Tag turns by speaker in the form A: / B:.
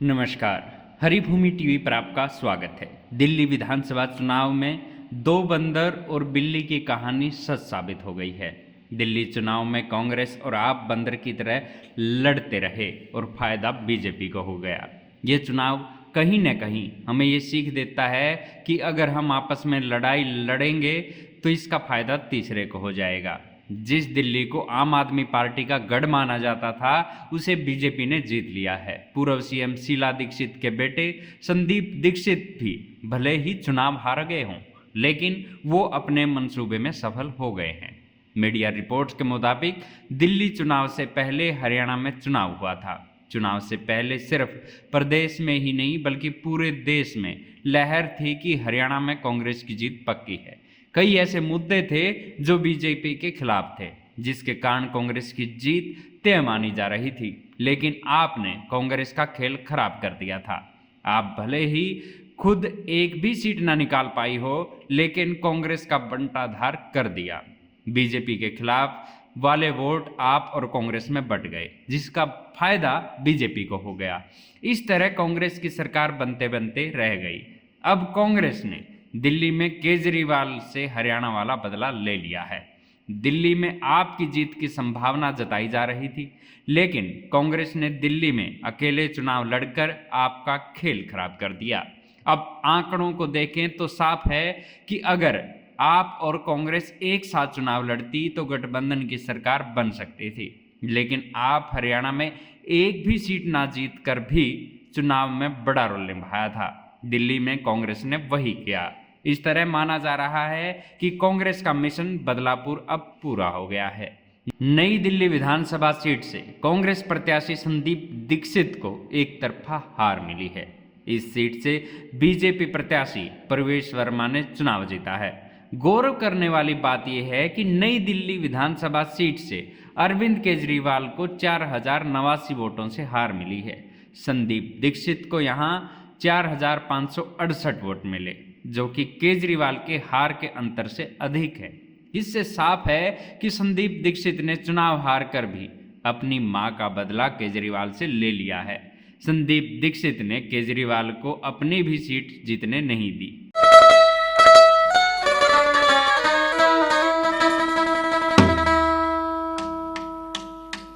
A: नमस्कार। हरिभूमि टीवी पर आपका स्वागत है। दिल्ली विधानसभा चुनाव में दो बंदर और बिल्ली की कहानी सच साबित हो गई है। दिल्ली चुनाव में कांग्रेस और आप बंदर की तरह लड़ते रहे और फायदा बीजेपी को हो गया। ये चुनाव कहीं न कहीं हमें ये सीख देता है कि अगर हम आपस में लड़ाई लड़ेंगे तो इसका फायदा तीसरे को हो जाएगा। जिस दिल्ली को आम आदमी पार्टी का गढ़ माना जाता था उसे बीजेपी ने जीत लिया है। पूर्व सीएम शीला दीक्षित के बेटे संदीप दीक्षित भी भले ही चुनाव हार गए हों, लेकिन वो अपने मंसूबे में सफल हो गए हैं। मीडिया रिपोर्ट्स के मुताबिक दिल्ली चुनाव से पहले हरियाणा में चुनाव हुआ था। चुनाव से पहले सिर्फ प्रदेश में ही नहीं बल्कि पूरे देश में लहर थी कि हरियाणा में कांग्रेस की जीत पक्की है। कई ऐसे मुद्दे थे जो बीजेपी के खिलाफ थे, जिसके कारण कांग्रेस की जीत तय मानी जा रही थी। लेकिन आपने कांग्रेस का खेल खराब कर दिया था। आप भले ही खुद एक भी सीट ना निकाल पाई हो, लेकिन कांग्रेस का बंटाधार कर दिया। बीजेपी के खिलाफ वाले वोट आप और कांग्रेस में बंट गए, जिसका फायदा बीजेपी को हो गया। इस तरह कांग्रेस की सरकार बनते बनते रह गई। अब कांग्रेस ने दिल्ली में केजरीवाल से हरियाणा वाला बदला ले लिया है। दिल्ली में आपकी जीत की संभावना जताई जा रही थी, लेकिन कांग्रेस ने दिल्ली में अकेले चुनाव लड़कर आपका खेल खराब कर दिया। अब आंकड़ों को देखें तो साफ है कि अगर आप और कांग्रेस एक साथ चुनाव लड़ती तो गठबंधन की सरकार बन सकती थी। लेकिन आप हरियाणा में एक भी सीट ना जीत कर भी चुनाव में बड़ा रोल निभाया था। दिल्ली में कांग्रेस ने वही किया। इस तरह माना जा रहा है कि कांग्रेस का मिशन बदलापुर अब पूरा हो गया है। नई दिल्ली विधानसभा सीट से कांग्रेस प्रत्याशी संदीप दीक्षित को एक तरफा हार मिली है। इस सीट से बीजेपी प्रत्याशी प्रवेश वर्मा ने चुनाव जीता है। गौरव करने वाली बात यह है कि नई दिल्ली विधानसभा सीट से अरविंद केजरीवाल को 4089 वोटों से हार मिली है। संदीप दीक्षित को यहां 4568 वोट मिले, जो कि केजरीवाल के हार के अंतर से अधिक है। इससे साफ है कि संदीप दीक्षित ने चुनाव हार कर भी अपनी मां का बदला केजरीवाल से ले लिया है। संदीप दीक्षित ने केजरीवाल को अपनी भी सीट जीतने नहीं दी।